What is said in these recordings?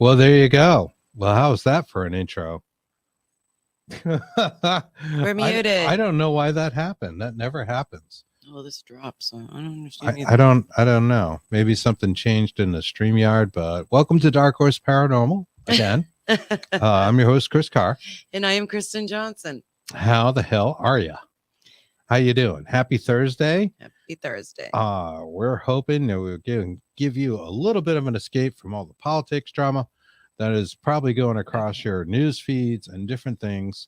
Well, there you go. Well, how's that for an intro? We're muted. I don't know why that happened. That never happens. Well, this drops. I don't understand. I don't know. Maybe something changed in the StreamYard, but welcome to Dark Horse Paranormal again. I'm your host, Chris Carr. And I am Kristen Johnson. How the hell are you? How you doing? Happy Thursday. Happy Thursday. We're hoping that we'll give you a little bit of an escape from all the politics drama that is probably going across your news feeds and different things.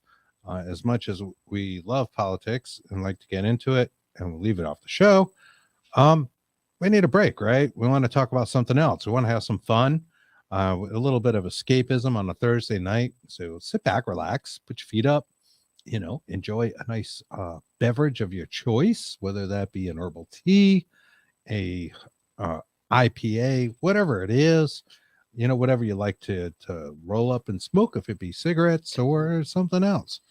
As much as we love politics and like to get into it, and we'll leave it off the show, we need a break, right? We want to talk about something else. We want to have some fun, a little bit of escapism on a Thursday night. So sit back, relax, put your feet up, enjoy a nice beverage of your choice, whether that be an herbal tea, a IPA, whatever it is, whatever you like to roll up and smoke, if it be cigarettes or something else.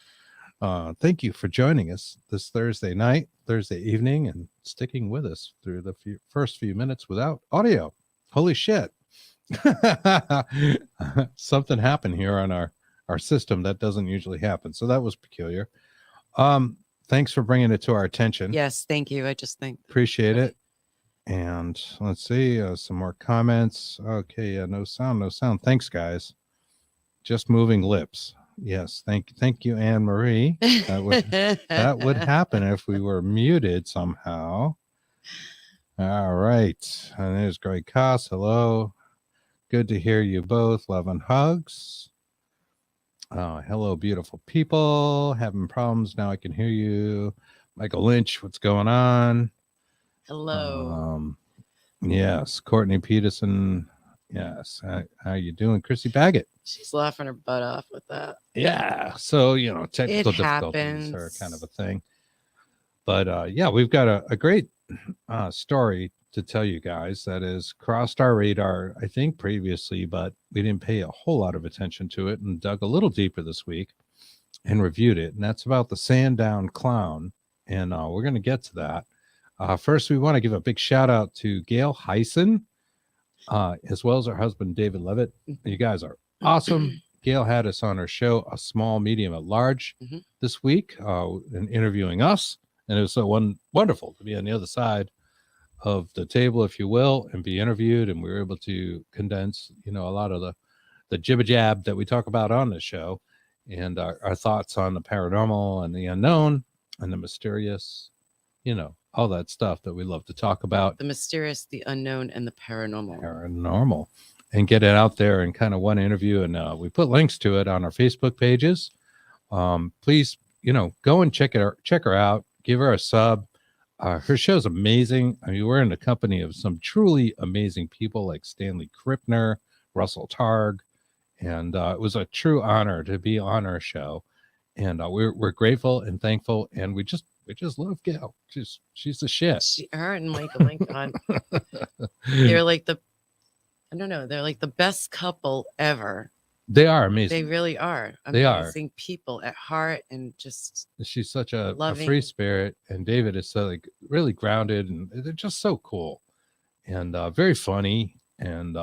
Thank you for joining us this Thursday evening, and sticking with us through the first few minutes without audio. Holy shit. Something happened here on our system that doesn't usually happen. So that was peculiar. Thanks for bringing it to our attention. Yes, thank you. I just think appreciate it. And let's see, some more comments. Okay, no sound. Thanks, guys. Just moving lips. Yes, thank you, Anne Marie. That would happen if we were muted somehow. All right, and there's Greg Koss. Hello, good to hear you both. Love and hugs. Hello, beautiful people. Having problems now? I can hear you. Michael Lynch, what's going on? Hello. Yes, Courtney Peterson. Yes, how you doing, Chrissy Baggett? She's laughing her butt off with that. Yeah, so technical difficulties are kind of a thing. But yeah, we've got a great story to tell you guys that has crossed our radar, I think, previously, but we didn't pay a whole lot of attention to it, and dug a little deeper this week and reviewed it. And that's about the Sandown Clown. And we're going to get to that. First, we want to give a big shout out to Gail Heisen, as well as her husband, David Levitt. You guys are awesome. Gail had us on her show, A Small, Medium, at Large, this week, in interviewing us. And it was so wonderful to be on the other side of the table, if you will, and be interviewed. And we were able to condense, a lot of the jibber jab that we talk about on this show, and our thoughts on the paranormal and the unknown and the mysterious, all that stuff that we love to talk about. The mysterious, the unknown, and the paranormal, and get it out there in kind of one interview. And we put links to it on our Facebook pages. Please, go and check her out, give her a sub. Her show's amazing. I mean, we're in the company of some truly amazing people like Stanley Krippner, Russell Targ, and it was a true honor to be on our show. And we're grateful and thankful, and we just love Gail. She's the shit. Her and Michael Lincoln, they're like they're like the best couple ever. They are amazing. They really are. They are amazing people at heart, and just she's such a free spirit, and David is so really grounded, and they're just so cool, and very funny, and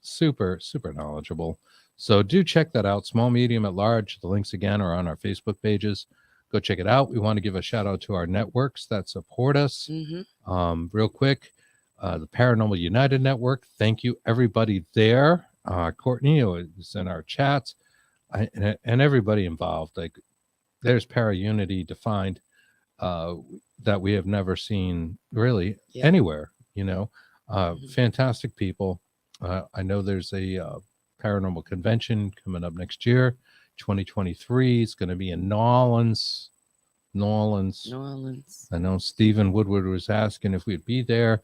super knowledgeable. So do check that out. Small, Medium, at Large. The links again are on our Facebook pages. Go check it out. We want to give a shout out to our networks that support us. Real quick, the Paranormal United Network. Thank you, everybody there. Courtney is in our chats, and everybody involved. Like, there's Para-Unity defined, that we have never seen really anywhere. Fantastic people. I know there's a paranormal convention coming up next year, 2023. It's going to be in New Orleans. I know Stephen Woodward was asking if we'd be there.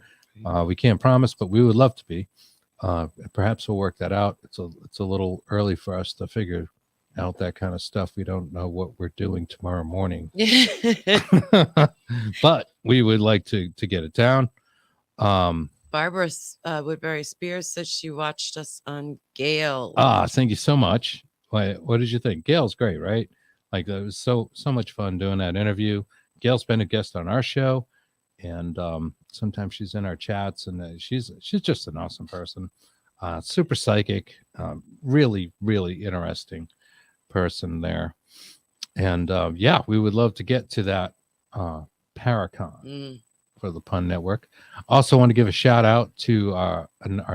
We can't promise, but we would love to be. Perhaps we'll work that out. It's a little early for us to figure out that kind of stuff. We don't know what we're doing tomorrow morning, but we would like to get it down. Barbara Woodbury Spears says she watched us on Gail. Thank you so much. What did you think? Gail's great, right? Like, it was so much fun doing that interview. Gail's been a guest on our show, and sometimes she's in our chats, and she's just an awesome person. super psychic, really, really interesting person there. And yeah, we would love to get to that Paracon for the Pun Network. Also want to give a shout out to our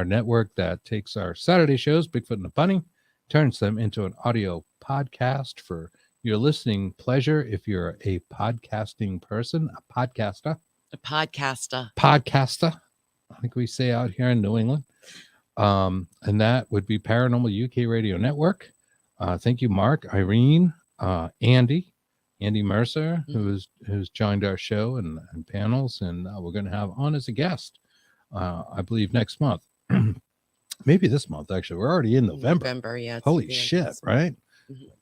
network that takes our Saturday shows, Bigfoot and the Punny, turns them into an audio podcast for your listening pleasure. If you're a podcasting person, a podcaster, I think we say out here in New England. And that would be Paranormal UK Radio Network. Thank you, Mark, Irene, Andy Mercer, who's joined our show and panels, and we're going to have on as a guest, I believe, next month. Maybe this month, actually. We're already in November. Yeah. Holy shit, right?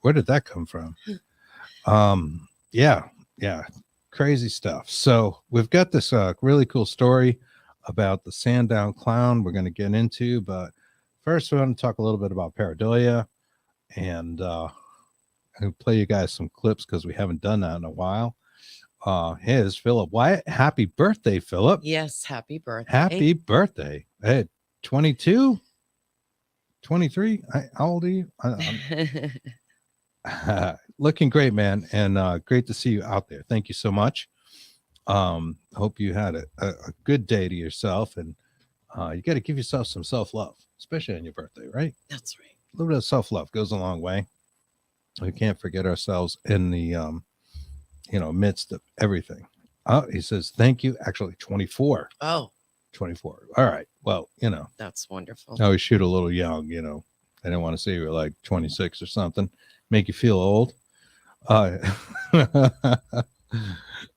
Where did that come from? Yeah. Crazy stuff. So we've got this really cool story about the Sandown Clown we're going to get into, but first we want to talk a little bit about Pareidolia, and I'll play you guys some clips because we haven't done that in a while. Here's Philip Wyatt. Happy birthday, Philip. Yes, happy birthday. Happy birthday. Hey, 22? 23? How old are you? Looking great, man, and great to see you out there. Thank you so much. Hope you had a good day to yourself, and you got to give yourself some self-love, especially on your birthday, right? That's right. A little bit of self-love goes a long way. We can't forget ourselves in the midst of everything. Oh, he says thank you. Actually 24. 24. All right, well, that's wonderful. I always shoot a little young. I didn't want to say you were like 26 or something, make you feel old.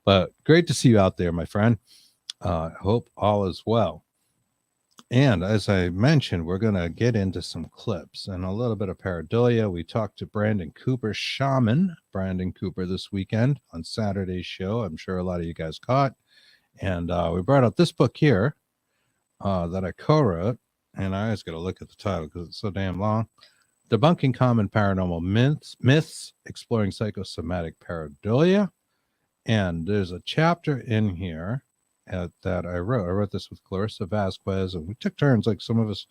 But great to see you out there, my friend. Hope all is well. And as I mentioned, we're going to get into some clips and a little bit of Pareidolia. We talked to Brandon Cooper, Shaman Brandon Cooper, this weekend on Saturday's show. I'm sure a lot of you guys caught. And we brought up this book here that I co-wrote. And I always got to look at the title because it's so damn long. Debunking Common Paranormal Myths, Exploring Psychosomatic Pareidolia. And there's a chapter in here that I wrote. I wrote this with Clarissa Vasquez, and we took turns. Like, some of us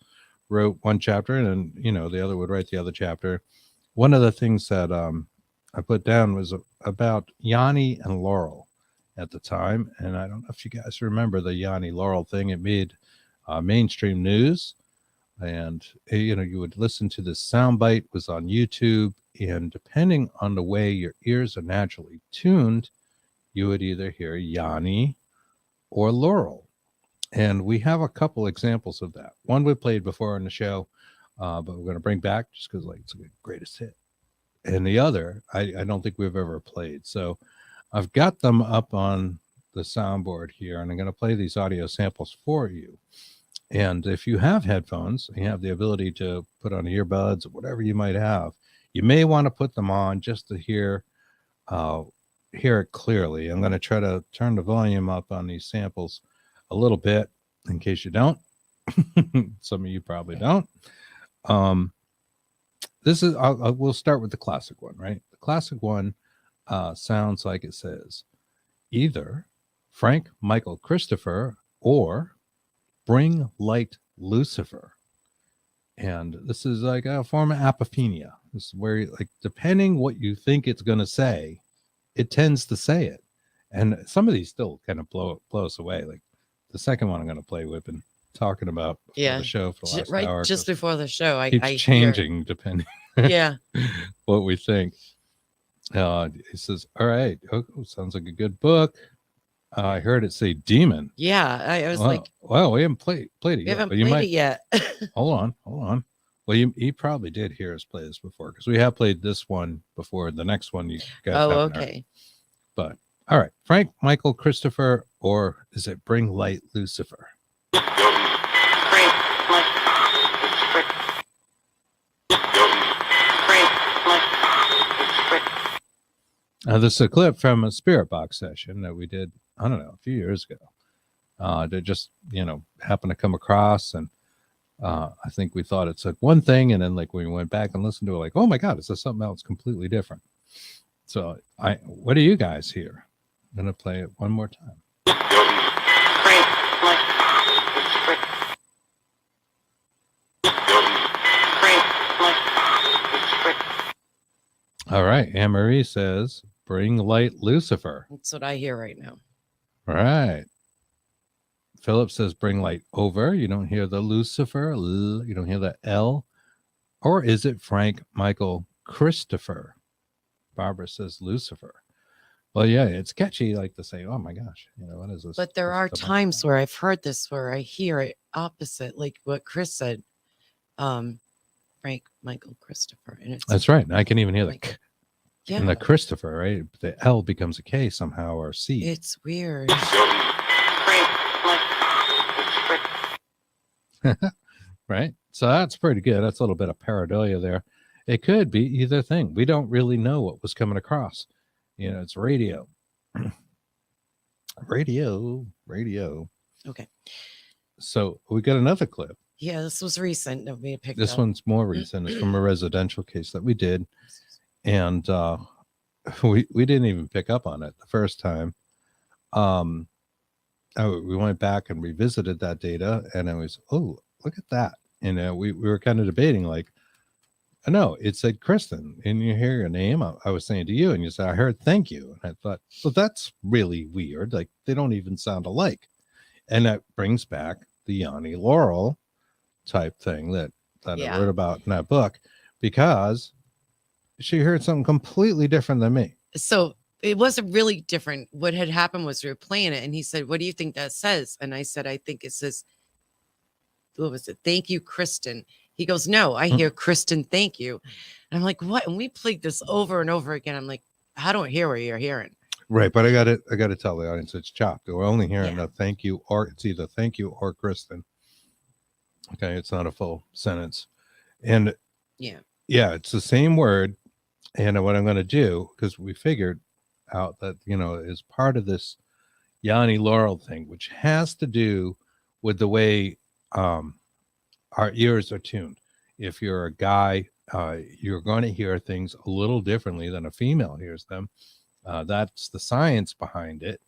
wrote one chapter, and the other would write the other chapter. One of the things that I put down was about Yanni and Laurel at the time. And I don't know if you guys remember the Yanni Laurel thing. It made mainstream news. And, you would listen to this soundbite, was on YouTube. And depending on the way your ears are naturally tuned, you would either hear Yanni or Laurel. And we have a couple examples of that. One we played before on the show, but we're going to bring back just because it's the greatest hit. And the other, I don't think we've ever played. So I've got them up on the soundboard here, and I'm going to play these audio samples for you. And if you have headphones and you have the ability to put on earbuds or whatever you might have, you may want to put them on just to hear it clearly. I'm going to try to turn the volume up on these samples a little bit in case you don't. Some of you probably don't. We'll start with the classic one, right? The classic one sounds like it says either Frank Michael Christopher or Bring Light Lucifer. And this is like a form of apophenia. This is where, like, depending what you think it's going to say, it tends to say it. And some of these still kind of blow us away. Like the second one I'm going to play, we've been talking about before the show for the last hour. Just before the show. I changing depending what we think. He says, all right, sounds like a good book. I heard it say demon. Yeah, I was well, we haven't played it yet. We haven't played it yet. Hold on. Well, you probably did hear us play this before because we have played this one before. The next one you got. Oh, okay. But all right, Frank Michael Christopher, or is it Bring Light Lucifer? This is a clip from a Spirit Box session that we did, I don't know, a few years ago. That just, happened to come across, and I think we thought it's like one thing, and then like we went back and listened to it, like, oh my God, it's something else completely different. So what do you guys hear? I'm gonna play it one more time. All right. Anne Marie says, bring light Lucifer. That's what I hear right now. All right. Philip says, bring light over. You don't hear the Lucifer. You don't hear the L. Or is it Frank Michael Christopher? Barbara says Lucifer. Well, yeah, it's catchy, like to say, oh my gosh, what is this? But there are times where I've heard this where I hear it opposite, like what Chris said. Frank Michael Christopher. And that's right. I can even hear the K in the Christopher, right? The L becomes a K somehow, or C. It's weird. Right? So that's pretty good. That's a little bit of pareidolia there. It could be either thing. We don't really know what was coming across. It's radio. radio. Okay. So we got another clip. Yeah, this was recent that we picked This up. one's more recent. It's from a residential case that we did. And we didn't even pick up on it the first time. We went back and revisited that data, and it was, oh, look at that. And we were kind of debating, like, I know it said Kristen, and you hear your name. I was saying to you, and you said, I heard thank you. And I thought, well, that's really weird. Like, they don't even sound alike. And that brings back the Yanni Laurel type thing that I wrote about in that book, because she heard something completely different than me. So it wasn't really different. What had happened was we were playing it, and he said, what do you think that says? And I said, I think it says, what was it? Thank you, Kristen. He goes, no, I hear Kristen, thank you. And I'm like, what? And we played this over and over again. I'm like, I don't hear what you're hearing. Right. But I got to tell the audience it's chopped. We're only hearing a thank you, or it's either thank you or Kristen. Okay. It's not a full sentence. And yeah, it's the same word. And what I'm going to do, because we figured out that, is part of this Yanni Laurel thing, which has to do with the way our ears are tuned. If you're a guy, you're going to hear things a little differently than a female hears them. That's the science behind it.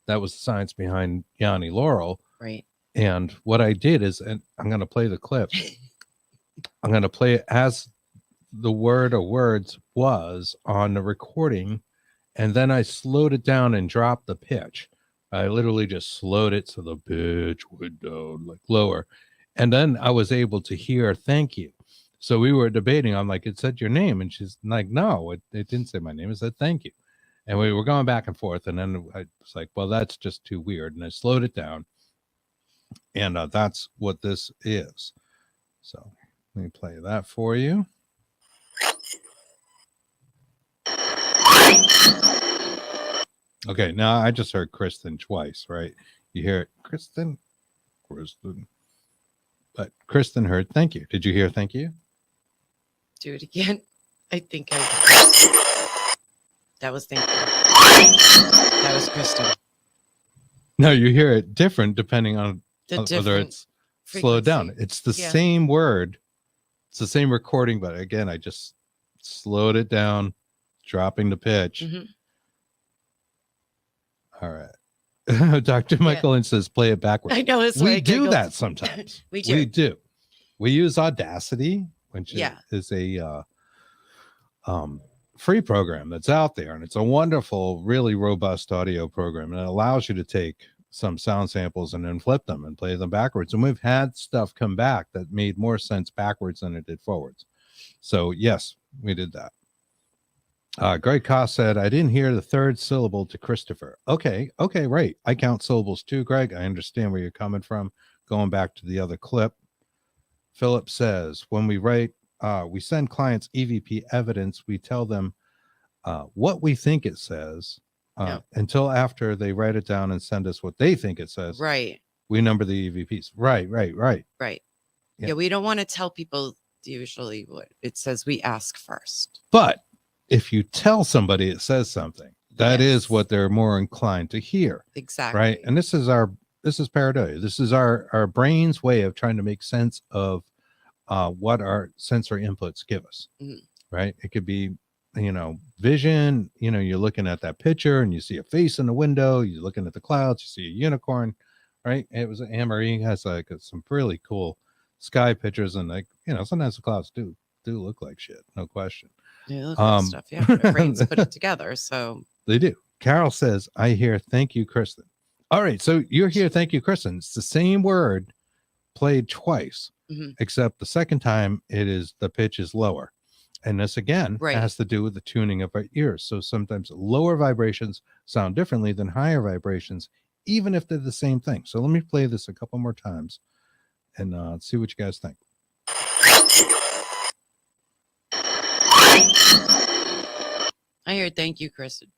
That was the science behind Yanni Laurel. Right. And what I did is, and I'm going to play the clip. I'm going to play it as the word or words was on the recording. And then I slowed it down and dropped the pitch. I literally just slowed it so the pitch would go like lower. And then I was able to hear thank you. So we were debating. I'm like, it said your name. And she's like, no, it didn't say my name. It said thank you. And we were going back and forth. And then I was like, well, that's just too weird. And I slowed it down. And that's what this is. So let me play that for you. Okay, now I just heard Kristen twice, right? You hear it, Kristen. But Kristen heard thank you. Did you hear thank you? Do it again. I think I did. That was thank you. That was Kristen. No, you hear it different depending on whether it's frequency. Slowed down. It's the same word. It's the same recording, but again, I just slowed it down, dropping the pitch. Mm-hmm. All right. Dr. Michael Lynch says, play it backwards. I know. We do that sometimes. We do. We do. We use Audacity, which is a free program that's out there. And it's a wonderful, really robust audio program. And it allows you to take some sound samples and then flip them and play them backwards. And we've had stuff come back that made more sense backwards than it did forwards. So, yes, we did that. Greg Koss said, I didn't hear the third syllable to Christopher. Okay, right. I count syllables too, Greg. I understand where you're coming from. Going back to the other clip. Philip says, when we write, we send clients EVP evidence, we tell them what we think it says until after they write it down and send us what they think it says. Right. We number the EVPs. Right. Yeah, we don't want to tell people usually what it says. We ask first. But if you tell somebody it says something, that is what they're more inclined to hear. Exactly. Right. And this is pareidolia. This is our brain's way of trying to make sense of what our sensory inputs give us. Mm-hmm. Right. It could be, vision, you're looking at that picture and you see a face in the window, you're looking at the clouds, you see a unicorn, right? It was Anne Marie has like some really cool sky pictures, and sometimes the clouds do do look like shit, no question. They look like stuff. Yeah, my brains put it together. So they do. Carol says, I hear thank you, Kristen. All right, so you're here, thank you, Kristen. It's the same word played twice, except the second time the pitch is lower. And this again has to do with the tuning of our ears. So sometimes lower vibrations sound differently than higher vibrations, even if they're the same thing. So let me play this a couple more times and see what you guys think. I hear thank you, Kristen.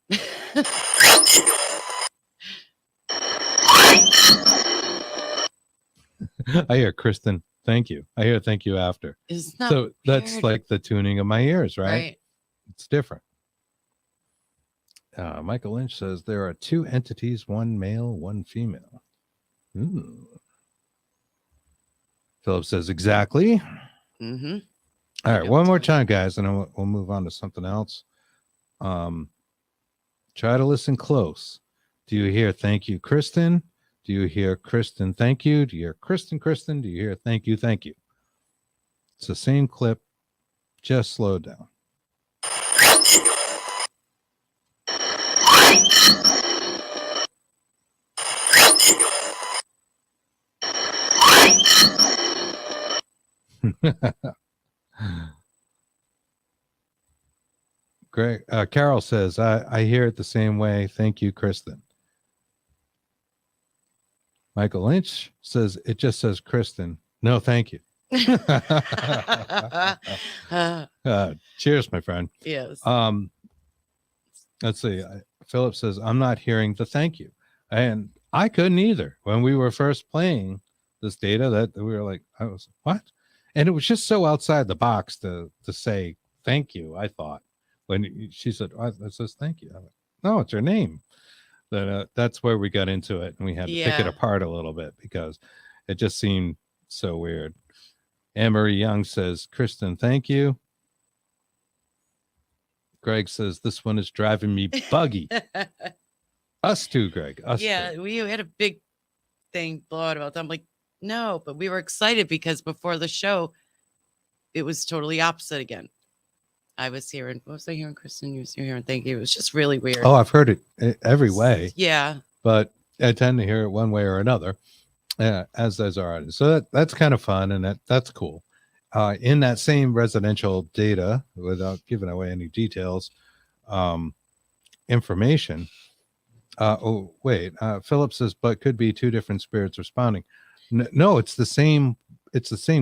I hear Kristen, thank you. I hear thank you after. So that's like the tuning of my ears, right? It's different. Michael Lynch says there are two entities, one male, one female. Ooh. Philip says exactly. All right, one more time, guys, and then we'll move on to something else. Try to listen close. Do you hear thank you, Kristen? Do you hear Kristen, thank you? Do you hear Kristen, Kristen? Do you hear thank you, thank you? It's the same clip, just slow down. Great. Carol says, I hear it the same way. Thank you, Kristen. Michael Lynch says, it just says Kristen. No, thank you. Cheers, my friend. Yes. Let's see. Philip says, I'm not hearing the thank you. And I couldn't either. When we were first playing this data, that we were like, I was, what? And it was just so outside the box to say thank you, I thought. When she said, it says thank you. I'm like, no, it's her name. That's where we got into it. And we had to pick it apart a little bit because it just seemed so weird. Anne-Marie Young says, Kristen, thank you. Greg says, this one is driving me buggy. Us too, Greg. Us too. We had a big thing blow out about that. I'm like, no, but we were excited because before the show, it was totally opposite again. I was hearing, what was I hearing, Kristen? You were hearing, thank you. It was just really weird. Oh, I've heard it every way. Yeah. But I tend to hear it one way or another, as does our audience. So that's kind of fun, and that's cool. In that same residential data, without giving away any details, information. Philip says, but could be two different spirits responding. No, it's the same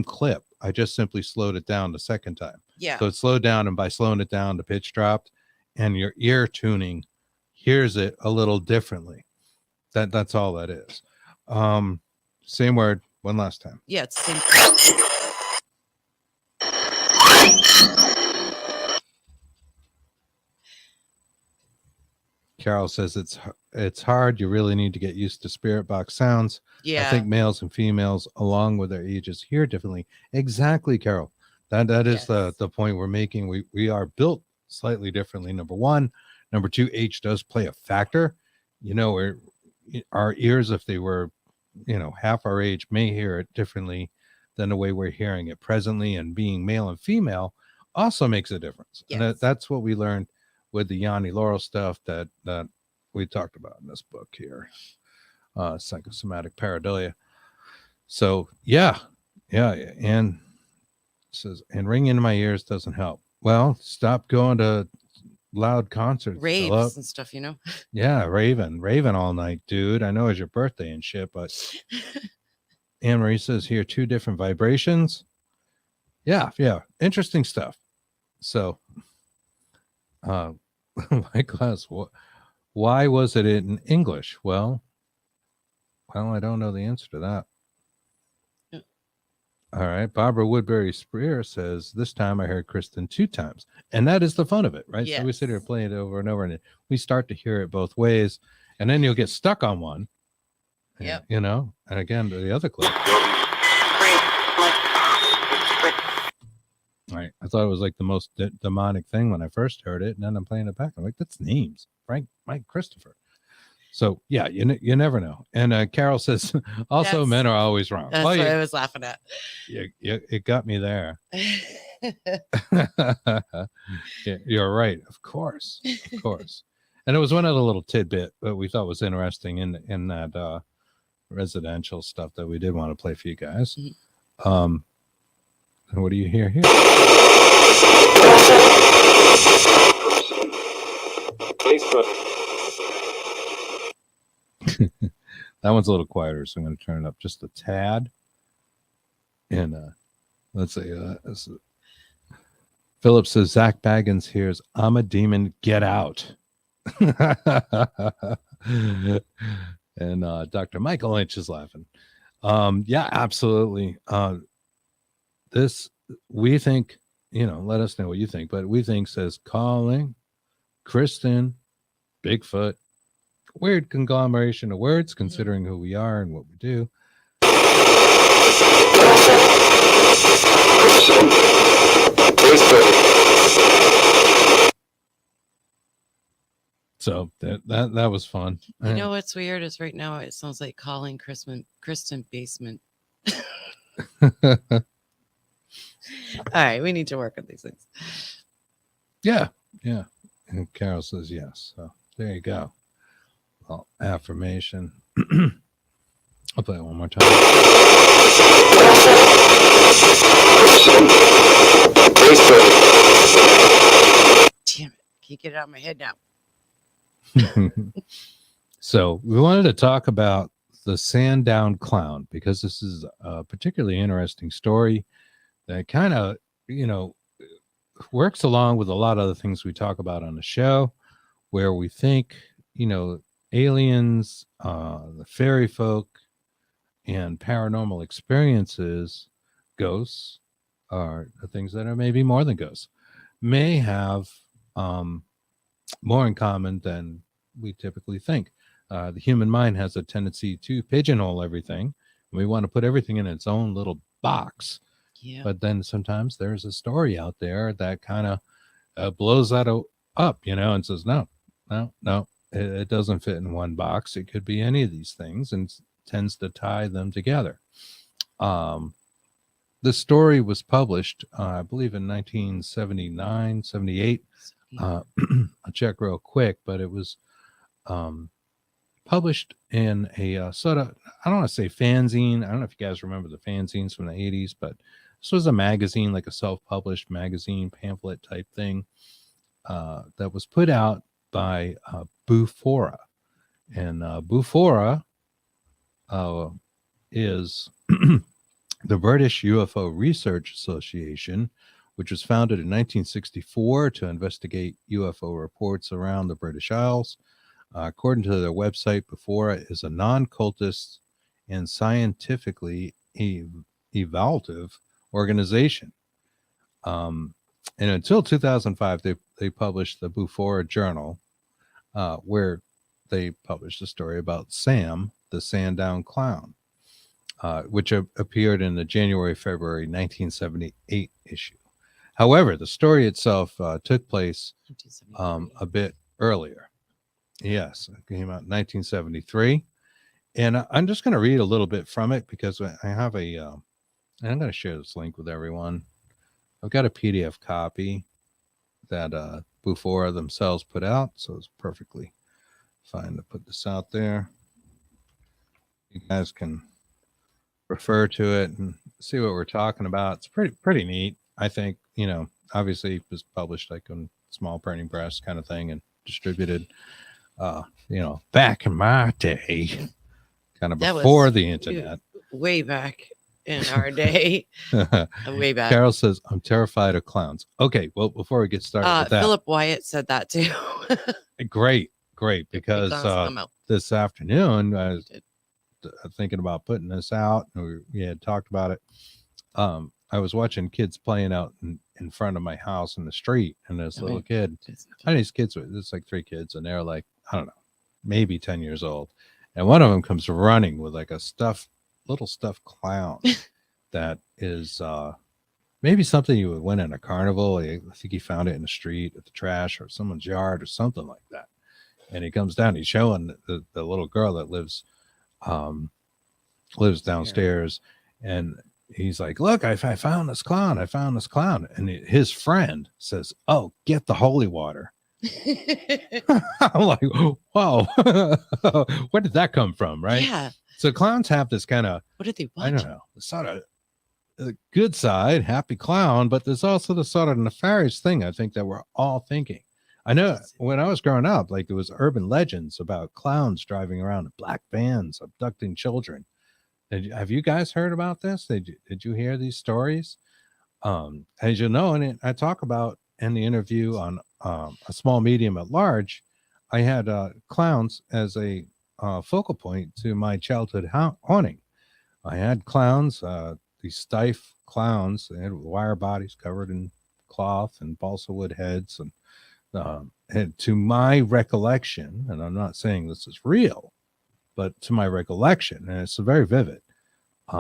clip. I just simply slowed it down the second time. Yeah. So it slowed down, and by slowing it down, the pitch dropped, and your ear tuning hears it a little differently. That's all that is. Same word, one last time. Yeah, it's same. Carol says it's hard. You really need to get used to spirit box sounds. Yeah. I think males and females, along with their ages, hear differently. Exactly, Carol. That is the point we're making. We are built slightly differently. Number one. Number two, age does play a factor. Our ears, if they were, half our age, may hear it differently than the way we're hearing it presently. And being male and female also makes a difference. Yes. And that's what we learned with the Yanni Laurel stuff that we talked about in this book here, Psychosomatic Pareidolia. So yeah, and says, and ringing in my ears doesn't help. Well, stop going to loud concerts, raves and stuff, Yeah, raving all night, dude. I know it's your birthday and shit, but Anne-Marie says here, two different vibrations. Yeah, interesting stuff. So my class, why was it in English? Well, I don't know the answer to that. Yeah. All right. Barbara Woodbury Spear says, this time I heard Kristen 2 times. And that is the fun of it, right? Yes. So we sit here playing it over and over, and we start to hear it both ways. And then you'll get stuck on one. Yeah. And again, the other clip. Right. I thought it was like the most demonic thing when I first heard it, and then I'm playing it back. I'm like, that's names, Frank, Mike, Christopher. So yeah, you never know. And Carol says, also men are always wrong. That's what I was laughing at. It got me there. Yeah, you're right. Of course. And it was one other little tidbit that we thought was interesting in that residential stuff that we did want to play for you guys. And what do you hear here? That one's a little quieter, so I'm going to turn it up just a tad. And let's see. Philip says Zach Baggins hears "I'm a demon, get out." And Dr. Michael Lynch is laughing. Yeah, absolutely. This, we think, let us know what you think, but we think says calling Kristen Bigfoot. Weird conglomeration of words considering who we are and what we do. So that was fun. You know what's weird is right now it sounds like calling Kristen basement. All right, we need to work on these things. Yeah. And Carol says yes. So there you go. Well, affirmation. I'll play it one more time. Damn it. Can't get it out of my head now. So we wanted to talk about the Sandown Clown because this is a particularly interesting story that kind of, works along with a lot of the things we talk about on the show, where we think, aliens, the fairy folk, and paranormal experiences, ghosts, are things that are maybe more than ghosts, may have more in common than we typically think. The human mind has a tendency to pigeonhole everything. We want to put everything in its own little box. Yeah. But then sometimes there's a story out there that kind of blows that up, and says, no, it doesn't fit in one box. It could be any of these things and tends to tie them together. The story was published, I believe, in 1979, 78. I'll check real quick, but it was published in a sort of, I don't want to say fanzine. I don't know if you guys remember the fanzines from the 80s, but this was a magazine, like a self-published magazine pamphlet type thing that was put out by Bufora. And Bufora is the British UFO Research Association, which was founded in 1964 to investigate UFO reports around the British Isles. According to their website, Bufora is a non-cultist and scientifically evaluative organization. And until 2005, they published the Bufora Journal, where they published a story about Sam, the Sandown Clown, which appeared in the January-February 1978 issue. However, the story itself took place a bit earlier. Yes, it came out in 1973. And I'm just going to read a little bit from it because I have I'm going to share this link with everyone. I've got a PDF copy that Bufora themselves put out, so it's perfectly fine to put this out there. You guys can refer to it and see what we're talking about. It's pretty neat. I think, obviously it was published like on small printing press kind of thing and distributed, back in my day, kind of before the internet. Way back in our day. Way back. Carol says, I'm terrified of clowns. Okay, well, before we get started with that. Philip Wyatt said that too. Great, because this afternoon, I was thinking about putting this out, and we had talked about it. I was watching kids playing out in front of my house in the street, and this little kid, these kids, it's like 3 kids, and they're like, I don't know, maybe 10 years old. And one of them comes running with like a little stuffed clown that is maybe something you would win in a carnival. I think he found it in the street at the trash or someone's yard or something like that. And he comes down, he's showing the little girl that lives downstairs. And he's like, look, I found this clown. I found this clown. And his friend says, oh, get the holy water. I'm like, whoa, where did that come from? Right. Yeah. So clowns have this kind of, what did they watch? I don't know, sort of the good side, happy clown, but there's also the sort of nefarious thing I think that we're all thinking. I know when I was growing up, like there was urban legends about clowns driving around in black vans, abducting children. Have you guys heard about this? Did you hear these stories? As you know, and I talk about in the interview on a small medium at large, I had clowns as a focal point to my childhood haunting. I had clowns, these stiff clowns. They had wire bodies covered in cloth and balsa wood heads. And to my recollection, and I'm not saying this is real, but to my recollection, and it's very vivid,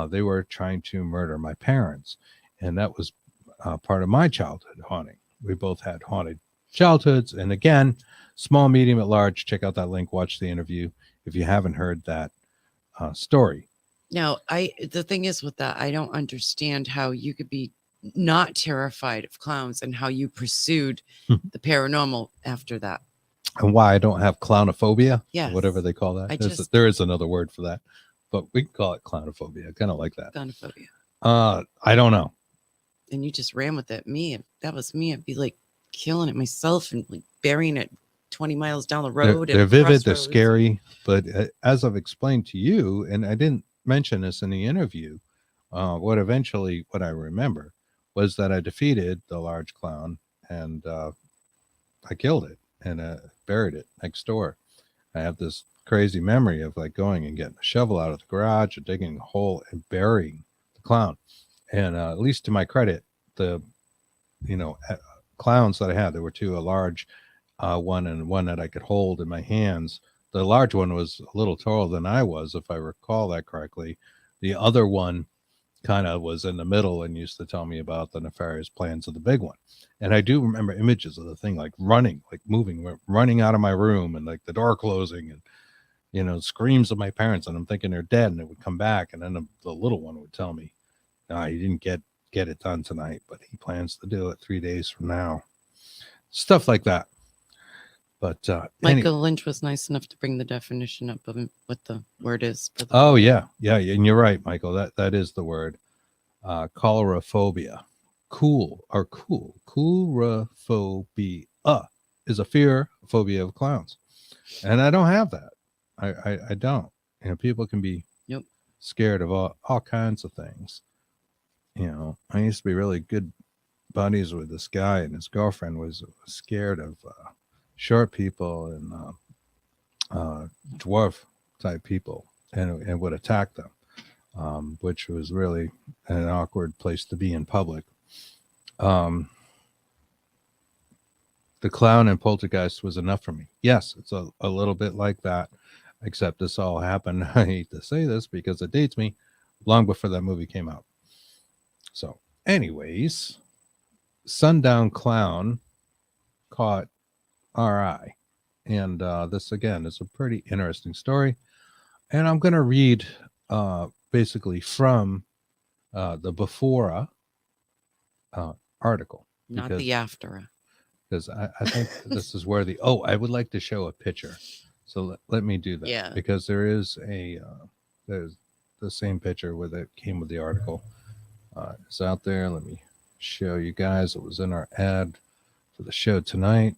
they were trying to murder my parents. And that was part of my childhood haunting. We both had haunted childhoods. And again, small, medium, at large, check out that link, watch the interview if you haven't heard that story. No, the thing is with that, I don't understand how you could be not terrified of clowns and how you pursued the paranormal after that. And why I don't have clownophobia, yes. Whatever they call that. There is another word for that, but we can call it clownophobia. I kind of like that. Clownophobia. I don't know. And you just ran with it. That was me. I'd be like killing it myself and like burying it 20 miles down the road. They're vivid, they're scary, but as I've explained to you, and I didn't mention this in the interview, what I remember was that I defeated the large clown and I killed it and buried it next door. I have this crazy memory of like going and getting a shovel out of the garage and digging a hole and burying the clown. And at least to my credit, the clowns that I had, there were two, a large one and one that I could hold in my hands. The large one was a little taller than I was, if I recall that correctly. The other one kind of was in the middle and used to tell me about the nefarious plans of the big one. And I do remember images of the thing like running, like moving, running out of my room and like the door closing and, screams of my parents. And I'm thinking they're dead and it would come back. And then the little one would tell me, no, he didn't get it done tonight, but he plans to do it 3 days from now. Stuff like that. But Michael Lynch was nice enough to bring the definition up of what the word is. Yeah. And you're right, Michael. That is the word. Coulrophobia. Coulrophobia is a phobia of clowns. And I don't have that. I don't. People can be scared of all kinds of things. I used to be really good buddies with this guy, and his girlfriend was scared of short people and dwarf type people and would attack them, which was really an awkward place to be in public. The clown and poltergeist was enough for me. Yes, it's a little bit like that, except this all happened, I hate to say this because it dates me, long before that movie came out. So anyways, Sundown Clown caught our eye. And this, again, is a pretty interesting story. And I'm going to read basically from the Before article. Not the After. Because I think this is where I would like to show a picture. So let me do that. Yeah. Because there is there's the same picture that came with the article. It's out there. Let me show you guys. It was in our ad for the show tonight.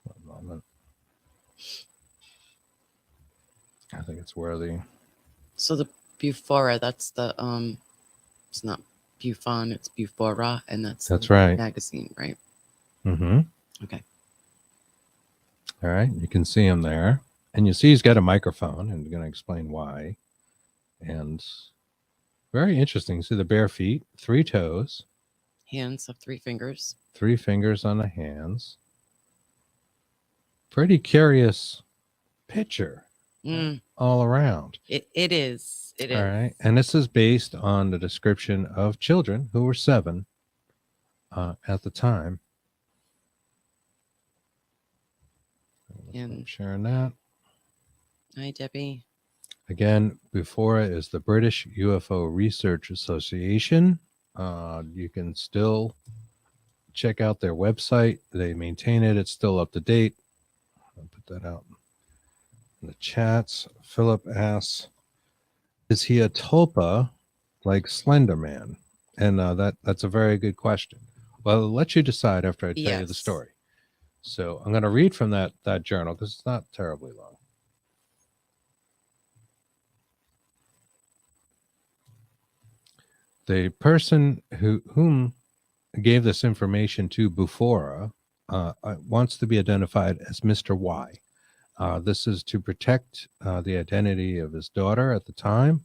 One moment. I think it's worthy. So the Bufora, that's the it's not Buffon, it's Bufora, and that's right. Magazine, right? Mm-hmm. Okay. All right, you can see him there, and you see he's got a microphone, and I'm going to explain why. And very interesting. See the bare feet, 3 toes, hands of 3 fingers, 3 fingers on the hands. Pretty curious picture all around. It is. It is. All right. And this is based on the description of children who were 7 at the time. And I'm sharing that. Hi, Debbie. Again, before it is the British UFO Research Association. You can still check out their website. They maintain it. It's still up to date. I'll put that out in the chats. Philip asks, is he a tulpa like Slender Man? And that's a very good question. Well, I'll let you decide after I tell you the story. So I'm going to read from that journal because it's not terribly long. The person whom gave this information to Bufora wants to be identified as Mr. Y. This is to protect the identity of his daughter at the time.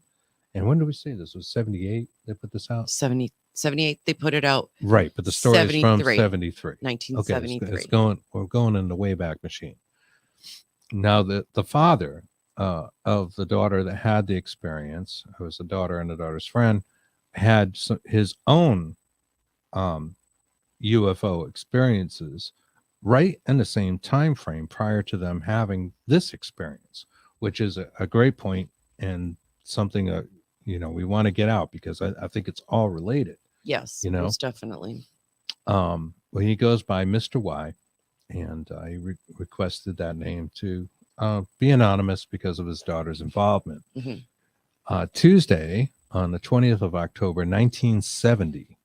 And when did we say this? Was 78 they put this out? 78 they put it out. Right, but the story is from 73. 1973. Okay, we're going in the Wayback Machine. Now, the father of the daughter that had the experience, who was the daughter and the daughter's friend, had his own UFO experiences right in the same time frame prior to them having this experience, which is a great point and something we want to get out because I think it's all related. Yes, most definitely. Well, he goes by Mr. Y, and I requested that name to be anonymous because of his daughter's involvement. Tuesday, on the 20th of October, 1970.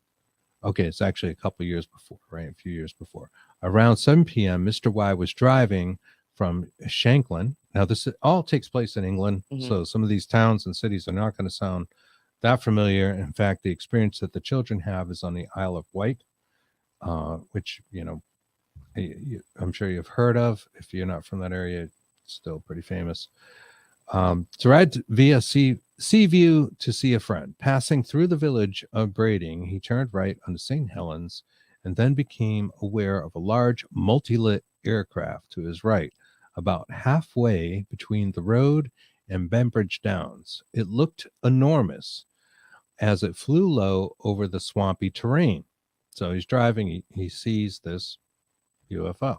Okay, it's actually a couple years before, right? A few years before. Around 7 p.m., Mr. Y was driving from Shanklin. Now, this all takes place in England, so some of these towns and cities are not going to sound that familiar. In fact, the experience that the children have is on the Isle of Wight, which, I'm sure you've heard of. If you're not from that area, it's still pretty famous. To ride via Seaview to see a friend. Passing through the village of Brading, he turned right onto St. Helens and then became aware of a large multi-lit aircraft to his right, about halfway between the road and Bembridge Downs. It looked enormous as it flew low over the swampy terrain. So he's driving, he sees this UFO.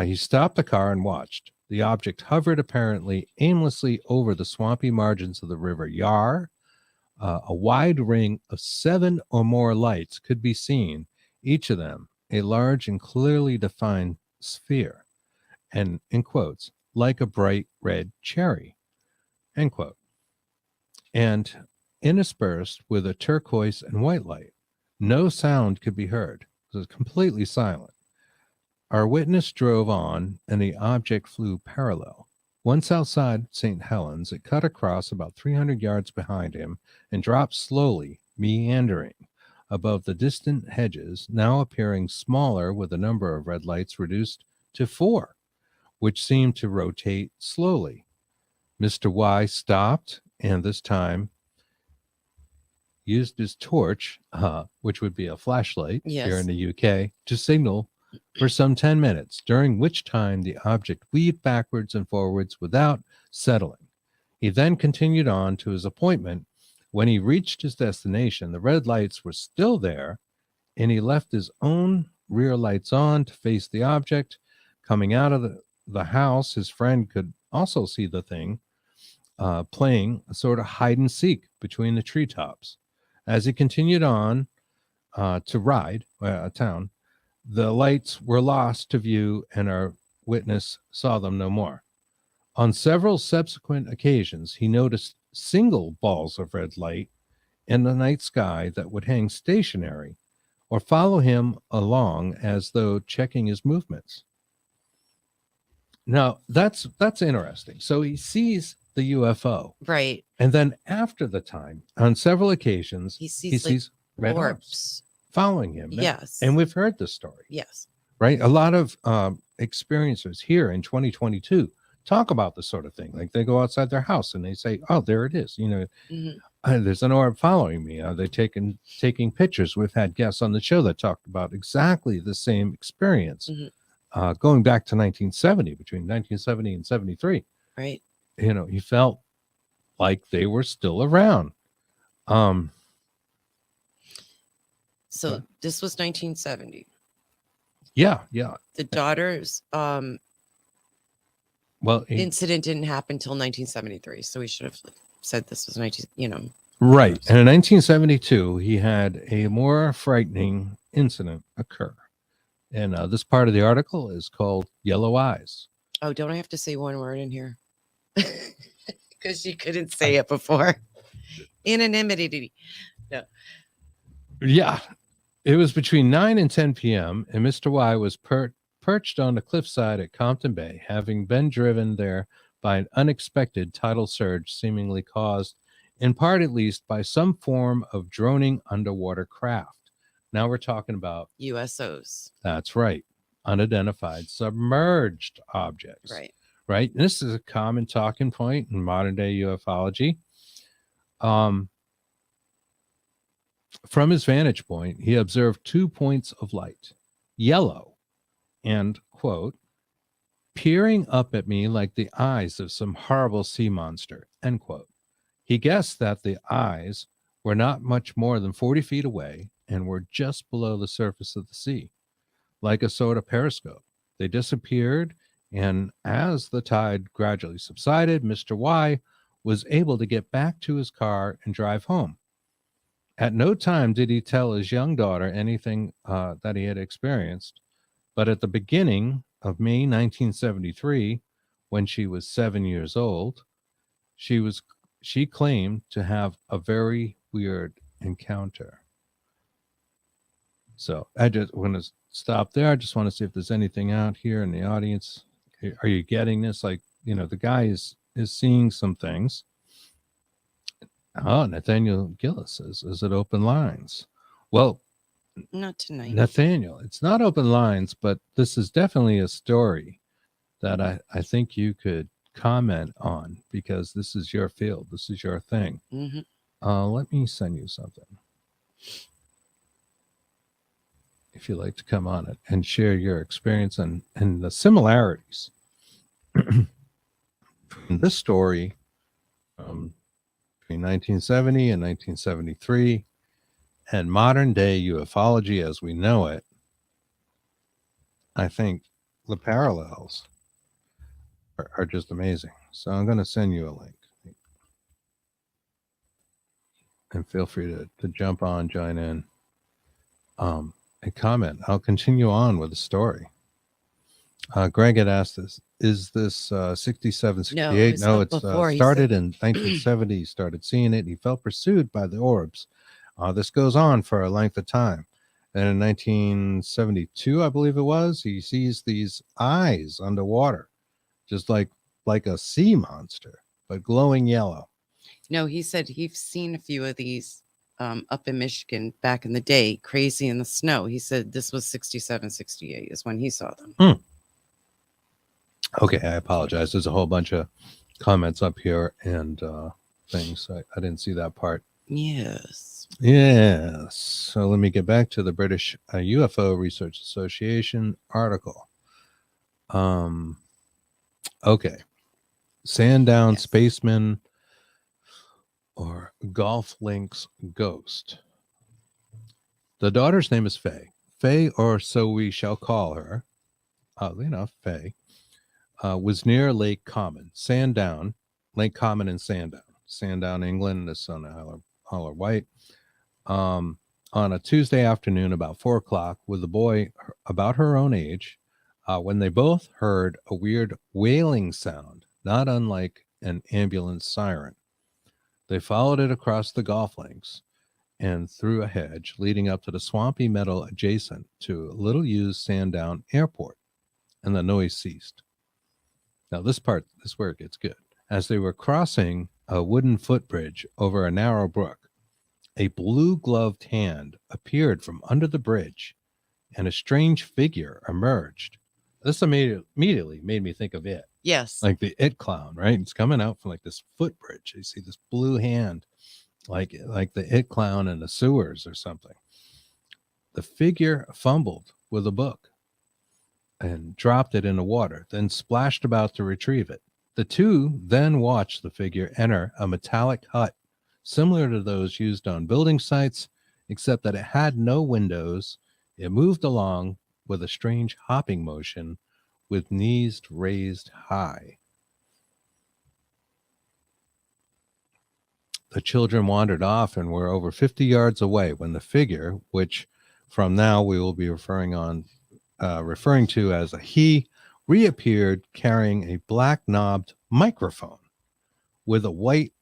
He stopped the car and watched. The object hovered apparently aimlessly over the swampy margins of the River Yar. A wide ring of 7 or more lights could be seen, each of them a large and clearly defined sphere, and in quotes, like a bright red cherry, end quote. And interspersed with a turquoise and white light. No sound could be heard. It was completely silent. Our witness drove on, and the object flew parallel. Once outside St. Helens, it cut across about 300 yards behind him and dropped slowly, meandering, above the distant hedges, now appearing smaller with the number of red lights reduced to 4, which seemed to rotate slowly. Mr. Y stopped, and this time used his torch, which would be a flashlight here in the UK, to signal for some 10 minutes, during which time the object weaved backwards and forwards without settling. He then continued on to his appointment. When he reached his destination, the red lights were still there, and he left his own rear lights on to face the object. Coming out of the house, his friend could also see the thing playing a sort of hide and seek between the treetops. As he continued on to ride a town, the lights were lost to view, and our witness saw them no more. On several subsequent occasions, he noticed single balls of red light in the night sky that would hang stationary or follow him along as though checking his movements. Now, that's interesting. So he sees the UFO. Right. And then after the time, on several occasions, he sees red orbs following him. Yes. And we've heard this story. Yes. Right. A lot of experiencers here in 2022 talk about this sort of thing. Like they go outside their house and they say, oh, there it is. There's an orb following me. They're taking pictures. We've had guests on the show that talked about exactly the same experience going back to 1970, between 1970 and 73. Right. He felt like they were still around. So this was 1970. Yeah. The daughters, Well, incident didn't happen until 1973. So we should have said this was 19, right. And in 1972, he had a more frightening incident occur. And this part of the article is called Yellow Eyes. Oh, don't I have to say one word in here? Because you couldn't say it before. Anonymity. No. Yeah. It was between 9 and 10 p.m., and Mr. Y was perched on the cliffside at Compton Bay, having been driven there by an unexpected tidal surge seemingly caused, in part at least, by some form of droning underwater craft. Now we're talking about USOs. That's right. Unidentified submerged objects. Right. Right. And this is a common talking point in modern day ufology. From his vantage point, he observed 2 points of light, yellow and, quote, peering up at me like the eyes of some horrible sea monster, end quote. He guessed that the eyes were not much more than 40 feet away and were just below the surface of the sea, like a sort of periscope. They disappeared, and as the tide gradually subsided, Mr. Y was able to get back to his car and drive home. At no time did he tell his young daughter anything that he had experienced, but at the beginning of May 1973, when she was 7 years old, she claimed to have a very weird encounter. So I just want to stop there. I just want to see if there's anything out here in the audience. Are you getting this? Like, the guy is seeing some things. Oh, Nathaniel Gillis says, is it open lines? Well, not tonight. Nathaniel, it's not open lines, but this is definitely a story that I think you could comment on, because this is your field. This is your thing. Mm-hmm. Let me send you something. If you'd like to come on it and share your experience and the similarities in this story between 1970 and 1973 and modern day ufology as we know it, I think the parallels are just amazing. So I'm going to send you a link. And feel free to jump on, join in, and comment. I'll continue on with the story. Greg had asked this, is this 67, 68? No, it's started in 1970. He started seeing it. He felt pursued by the orbs. This goes on for a length of time. And in 1972, I believe it was, he sees these eyes underwater, just like a sea monster, but glowing yellow. No, he said he's seen a few of these up in Michigan back in the day, crazy in the snow. He said this was 67, 68 is when he saw them. Okay, I apologize. There's a whole bunch of comments up here and things. I didn't see that part. Yes. So let me get back to the British UFO Research Association article. Okay. Sandown Spaceman or Golf Links Ghost. The daughter's name is Faye. Faye, or so we shall call her, oddly enough, Faye, was near Lake Common, Sandown, Lake Common in Sandown, England. This on the Isle of Wight. On a Tuesday afternoon about 4 o'clock with a boy about her own age, when they both heard a weird wailing sound, not unlike an ambulance siren. They followed it across the golf links and through a hedge leading up to the swampy meadow adjacent to a little-used Sandown Airport, and the noise ceased. Now this is where it gets good. As they were crossing a wooden footbridge over a narrow brook, a blue-gloved hand appeared from under the bridge, and a strange figure emerged. This immediately made me think of It. Yes. Like the It clown, right? It's coming out from like this footbridge. You see this blue hand, like the It clown in the sewers or something. The figure fumbled with a book and dropped it in the water, then splashed about to retrieve it. The two then watched the figure enter a metallic hut, similar to those used on building sites, except that it had no windows. It moved along with a strange hopping motion with knees raised high. The children wandered off and were over 50 yards away when the figure, which from now we will be referring to as a he, reappeared carrying a black knobbed microphone with a white,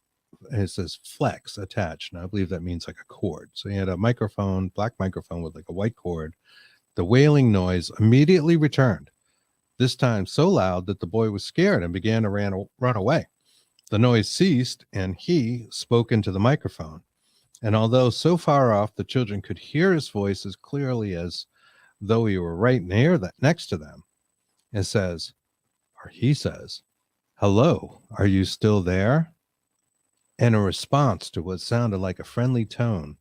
it says flex attached. And I believe that means like a cord. So he had a microphone, black microphone with like a white cord. The wailing noise immediately returned, this time so loud that the boy was scared and began to run away. The noise ceased and he spoke into the microphone. And although so far off, the children could hear his voice as clearly as though he were right next to them. He says, "Hello, are you still there?" And in response to what sounded like a friendly tone,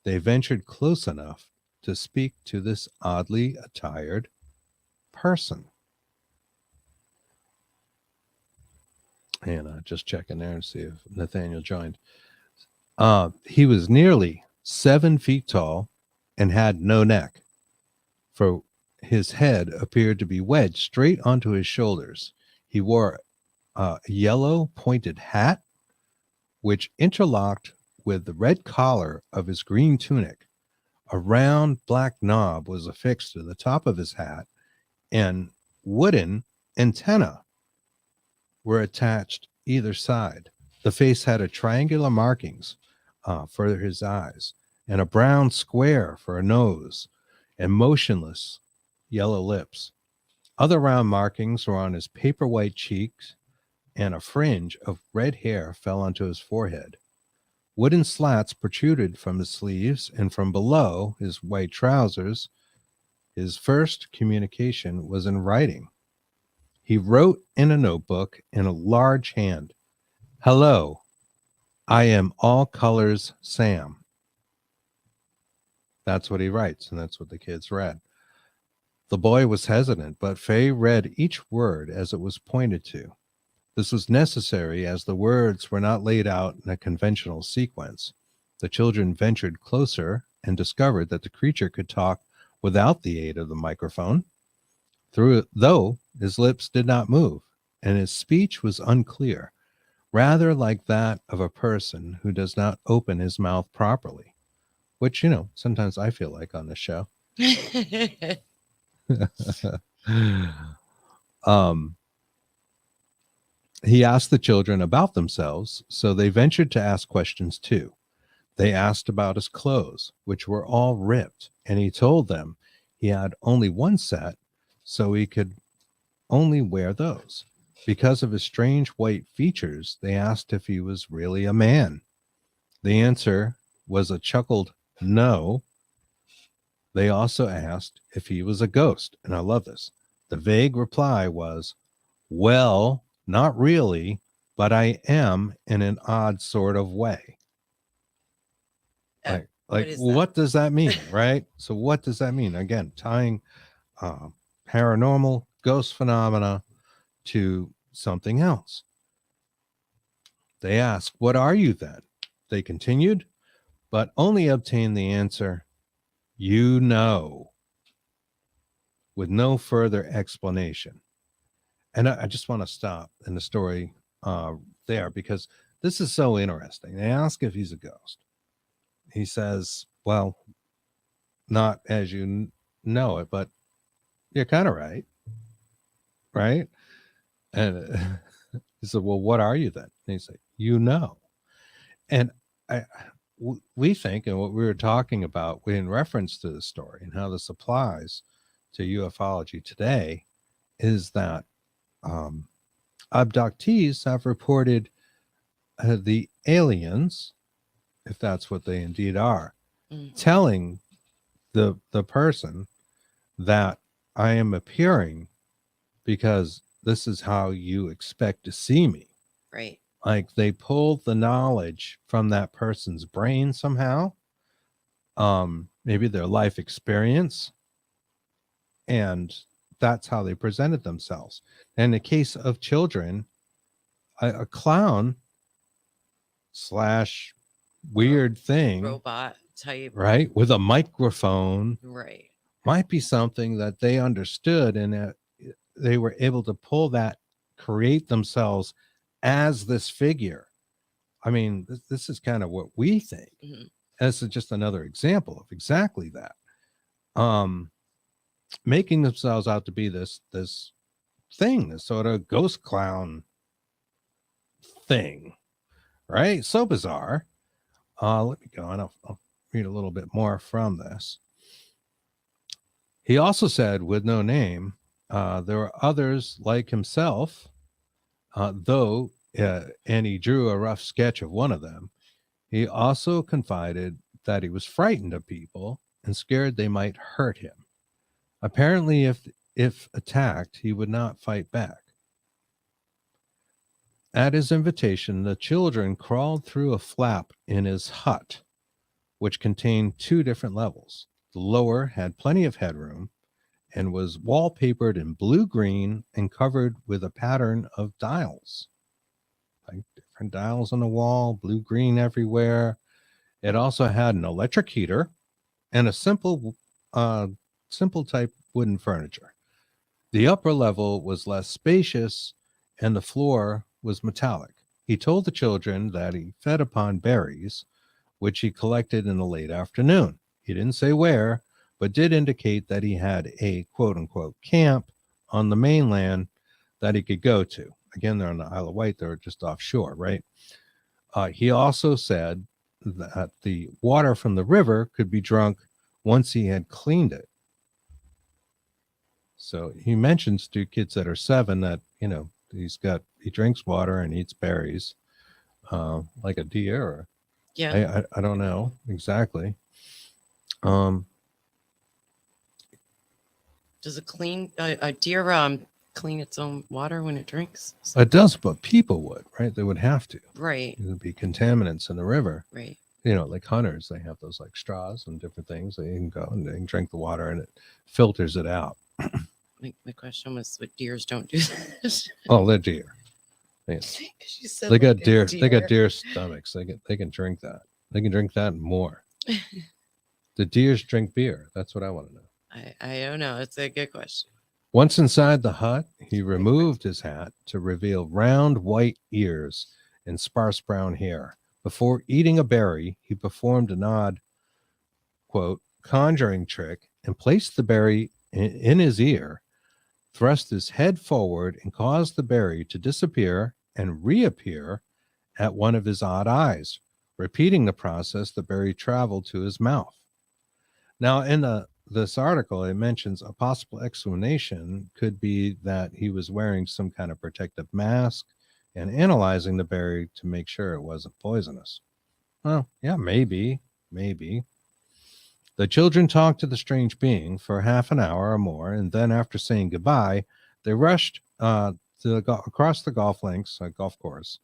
they ventured close enough to speak to this oddly attired person. And just checking there and see if Nathaniel joined. He was nearly 7 feet tall and had no neck, for his head appeared to be wedged straight onto his shoulders. He wore a yellow pointed hat, which interlocked with the red collar of his green tunic. A round black knob was affixed to the top of his hat, and wooden antennae were attached either side. The face had a triangular markings for his eyes, and a brown square for a nose, and motionless yellow lips. Other round markings were on his paper white cheeks, and a fringe of red hair fell onto his forehead. Wooden slats protruded from his sleeves, and from below his white trousers. His first communication was in writing. He wrote in a notebook in a large hand, "Hello, I am All Colors Sam." That's what he writes, and that's what the kids read. The boy was hesitant, but Faye read each word as it was pointed to. This was necessary as the words were not laid out in a conventional sequence. The children ventured closer and discovered that the creature could talk without the aid of the microphone, though his lips did not move, and his speech was unclear, rather like that of a person who does not open his mouth properly, which, sometimes I feel like on this show. He asked the children about themselves, so they ventured to ask questions too. They asked about his clothes, which were all ripped, and he told them he had only one set, so he could only wear those. Because of his strange white features, they asked if he was really a man. The answer was a chuckled no. They also asked if he was a ghost, and I love this. The vague reply was, "Well, not really, but I am in an odd sort of way." What does that mean, right? So what does that mean? Again, tying paranormal ghost phenomena to something else. They asked, "What are you then?" They continued, but only obtained the answer, "You know," with no further explanation. And I just want to stop in the story there, because this is so interesting. They ask if he's a ghost. He says, "Well, not as you know it, but you're kind of right." Right? And he said, "Well, what are you then?" And he said, "You know." And we think, and what we were talking about in reference to the story and how this applies to ufology today, is that abductees have reported the aliens, if that's what they indeed are, telling the person that I am appearing because this is how you expect to see me. Right. Like they pulled the knowledge from that person's brain somehow, maybe their life experience, and that's how they presented themselves. In the case of children, a clown / weird thing, robot type, right, with a microphone, right, might be something that they understood, and they were able to pull that, create themselves as this figure. I mean, this is kind of what we think. Mhm. As just another example of exactly that. Making themselves out to be this thing, this sort of ghost clown thing, right? So bizarre. Let me go and I'll read a little bit more from this. He also said, with no name, there were others like himself, though, and he drew a rough sketch of one of them. He also confided that he was frightened of people and scared they might hurt him. Apparently, if attacked, he would not fight back. At his invitation, the children crawled through a flap in his hut, which contained 2 different levels. The lower had plenty of headroom and was wallpapered in blue-green and covered with a pattern of dials, like different dials on the wall, blue-green everywhere. It also had an electric heater and a simple type wooden furniture. The upper level was less spacious and the floor was metallic. He told the children that he fed upon berries, which he collected in the late afternoon. He didn't say where, but did indicate that he had a quote unquote camp on the mainland that he could go to. Again, they're on the Isle of Wight, they're just offshore, right? He also said that the water from the river could be drunk once he had cleaned it. So he mentions to kids that are 7 that, he drinks water and eats berries, like a deer, or I don't know exactly. Does a deer clean its own water when it drinks? It does, but people would, right? They would have to. Right. There would be contaminants in the river. Right. Like hunters, they have those like straws and different things. They can go and they can drink the water and it filters it out. My question was, what deers don't do that? Oh, they're deer. They got deer. They got deer stomachs. They can drink that. They can drink that and more. The deers drink beer. That's what I want to know. I don't know. It's a good question. Once inside the hut, he removed his hat to reveal round white ears and sparse brown hair. Before eating a berry, he performed an odd, quote, conjuring trick and placed the berry in his ear, thrust his head forward, and caused the berry to disappear and reappear at one of his odd eyes. Repeating the process, the berry traveled to his mouth. Now, in this article, it mentions a possible explanation could be that he was wearing some kind of protective mask and analyzing the berry to make sure it wasn't poisonous. Well, yeah, maybe. The children talked to the strange being for half an hour or more, and then after saying goodbye, they rushed across the golf course,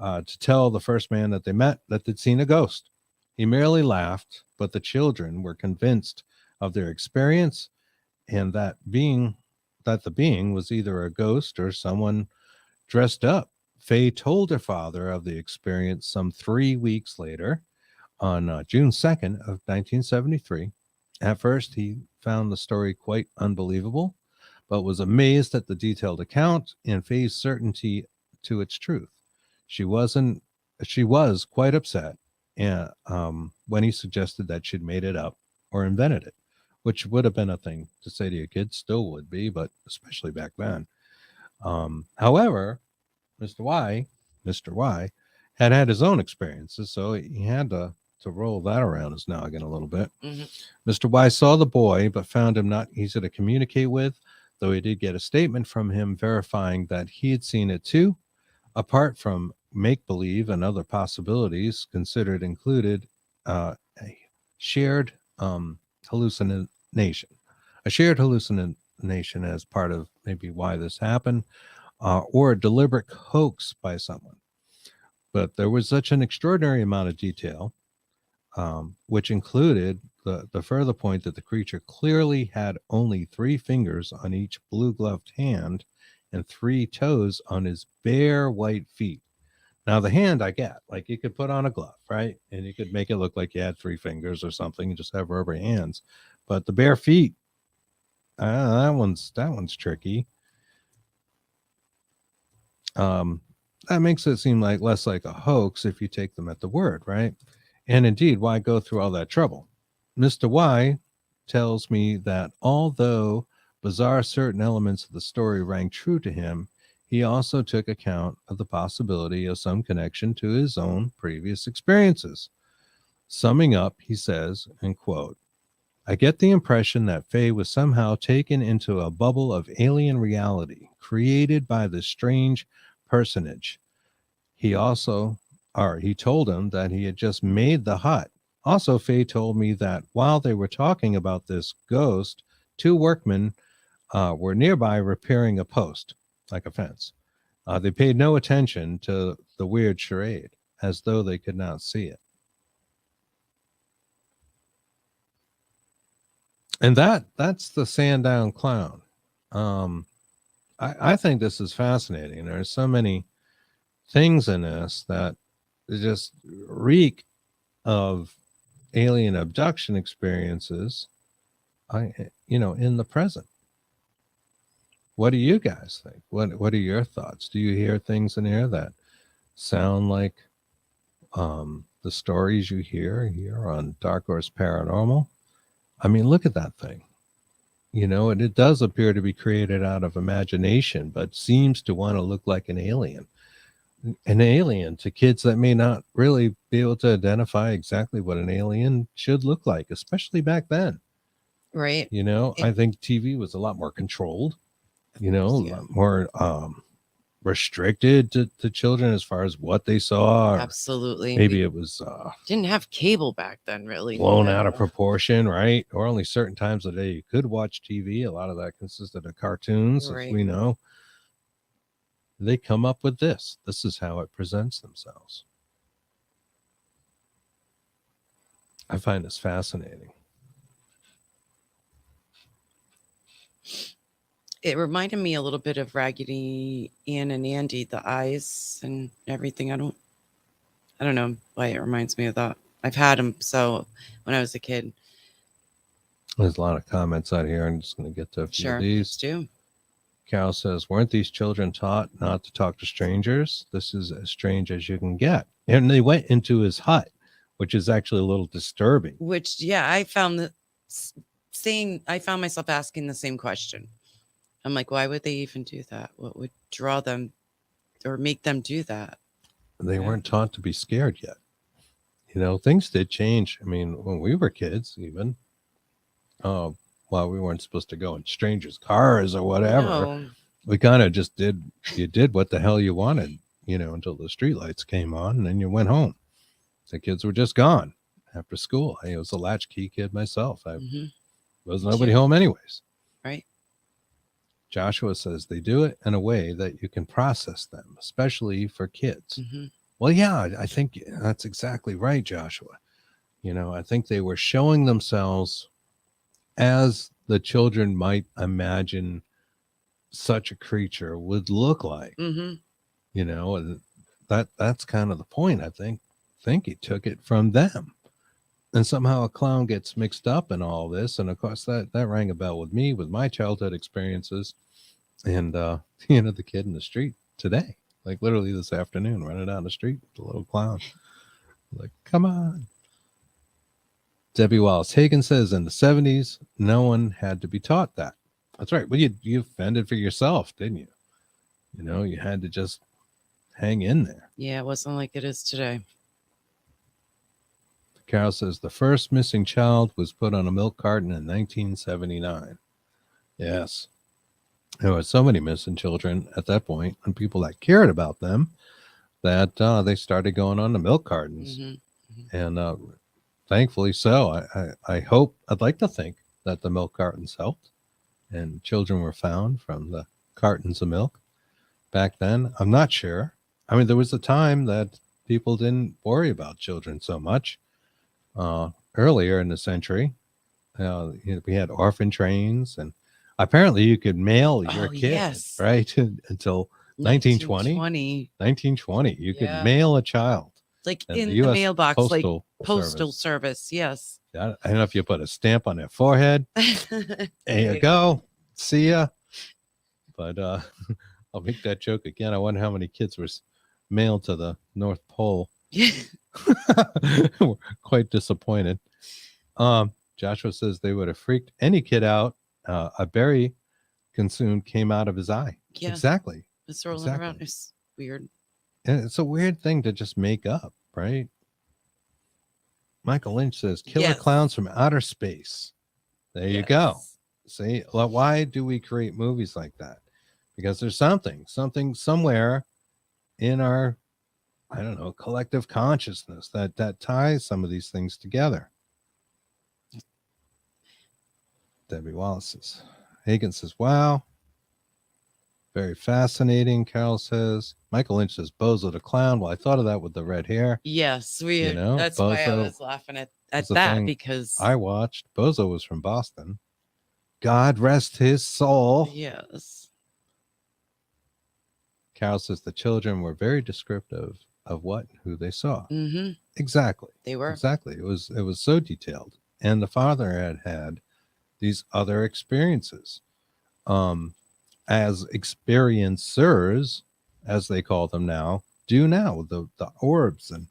to tell the first man that they met that they'd seen a ghost. He merely laughed, but the children were convinced of their experience and that the being was either a ghost or someone dressed up. Faye told her father of the experience some 3 weeks later on June 2nd of 1973. At first, he found the story quite unbelievable, but was amazed at the detailed account and Faye's certainty to its truth. She was quite upset when he suggested that she'd made it up or invented it, which would have been a thing to say to your kids, still would be, but especially back then. However, Mr. Y had his own experiences, so he had to roll that around his noggin a little bit. Mm-hmm. Mr. Y saw the boy, but found him not easy to communicate with, though he did get a statement from him verifying that he had seen it too. Apart from make-believe and other possibilities considered included a shared hallucination. A shared hallucination as part of maybe why this happened, or a deliberate hoax by someone. But there was such an extraordinary amount of detail, which included the further point that the creature clearly had only 3 fingers on each blue-gloved hand and 3 toes on his bare white feet. Now, the hand I get, like you could put on a glove, right? And you could make it look like you had 3 fingers or something and just have rubber hands. But the bare feet, that one's tricky. that makes it seem like less like a hoax if you take them at the word, right? And indeed, why go through all that trouble? Mr. Y tells me that although bizarre certain elements of the story rang true to him, he also took account of the possibility of some connection to his own previous experiences. Summing up, he says, and quote, I get the impression that Faye was somehow taken into a bubble of alien reality created by this strange personage. He told him that he had just made the hut. Also, Faye told me that while they were talking about this ghost, two workmen were nearby repairing a post, like a fence. They paid no attention to the weird charade, as though they could not see it. And that's the Sandown Clown. I think this is fascinating. There's so many things in this that just reek of alien abduction experiences, in the present. What do you guys think? What are your thoughts? Do you hear things in here that sound like the stories you hear here on Dark Horse Paranormal? I mean, look at that thing. And it does appear to be created out of imagination, but seems to want to look like an alien. An alien to kids that may not really be able to identify exactly what an alien should look like, especially back then. Right. I think TV was a lot more controlled, a lot more restricted to children as far as what they saw. Absolutely. Maybe it was didn't have cable back then, really. Blown out of proportion, right? Or only certain times of the day you could watch TV. A lot of that consisted of cartoons, as we know. They come up with this. This is how it presents themselves. I find this fascinating. It reminded me a little bit of Raggedy Ann and Andy, the eyes and everything. I don't know why it reminds me of that. I've had them when I was a kid. There's a lot of comments out here. I'm just going to get to a few of these. Too. Carol says, weren't these children taught not to talk to strangers? This is as strange as you can get. And they went into his hut, which is actually a little disturbing. I found I found myself asking the same question. I'm like, why would they even do that? What would draw them or make them do that? They weren't taught to be scared yet. Things did change. I mean, when we were kids, even, we weren't supposed to go in strangers' cars or whatever. No. We kind of just did what the hell you wanted, until the streetlights came on, and then you went home. The kids were just gone after school. I was a latchkey kid myself. Was nobody home anyways. Right. Joshua says they do it in a way that you can process them, especially for kids. Mm-hmm. Well, yeah, I think that's exactly right, Joshua. I think they were showing themselves as the children might imagine such a creature would look like. Mm-hmm. That's kind of the point. I think he took it from them. And somehow a clown gets mixed up in all this. And of course, that rang a bell with me, with my childhood experiences. And, the kid in the street today, like literally this afternoon, running down the street with the little clown. Like, come on. Debbie Wallace Hagen says in the 70s, no one had to be taught that. That's right. Well, you fended for yourself, didn't you? You had to just hang in there. Yeah, it wasn't like it is today. Carol says the first missing child was put on a milk carton in 1979. Yes. There were so many missing children at that point, and people that cared about them, that they started going on the milk cartons. Mm-hmm. Mm-hmm. And thankfully so. I'd like to think that the milk cartons helped, and children were found from the cartons of milk. Back then, I'm not sure. I mean, there was a time that people didn't worry about children so much. Earlier in the century, we had orphan trains, and apparently you could mail your kid, right? Until 1920. You could mail a child. Like in the mailbox, postal service. Yes. I don't know if you put a stamp on their forehead. There you go. See ya. But I'll make that joke again. I wonder how many kids were mailed to the North Pole. We're quite disappointed. Joshua says they would have freaked any kid out. A berry consumed came out of his eye. Yeah. Exactly. It's rolling exactly. around. It's weird. And it's a weird thing to just make up, right? Michael Lynch says killer clowns from outer space. There you go. See, why do we create movies like that? Because there's something somewhere in our, I don't know, collective consciousness that ties some of these things together. Debbie Wallace says, Hagen says, wow. Very fascinating. Carol says, Michael Lynch says, Bozo the Clown. Well, I thought of that with the red hair. Yes, that's Bozo why I was laughing at that, because I watched. Bozo was from Boston. God rest his soul. Yes. Carol says the children were very descriptive of what and who they saw. Mm-hmm. Exactly. They were. Exactly. It was so detailed. And the father had these other experiences. As experiencers, as they call them now, do now, the orbs. And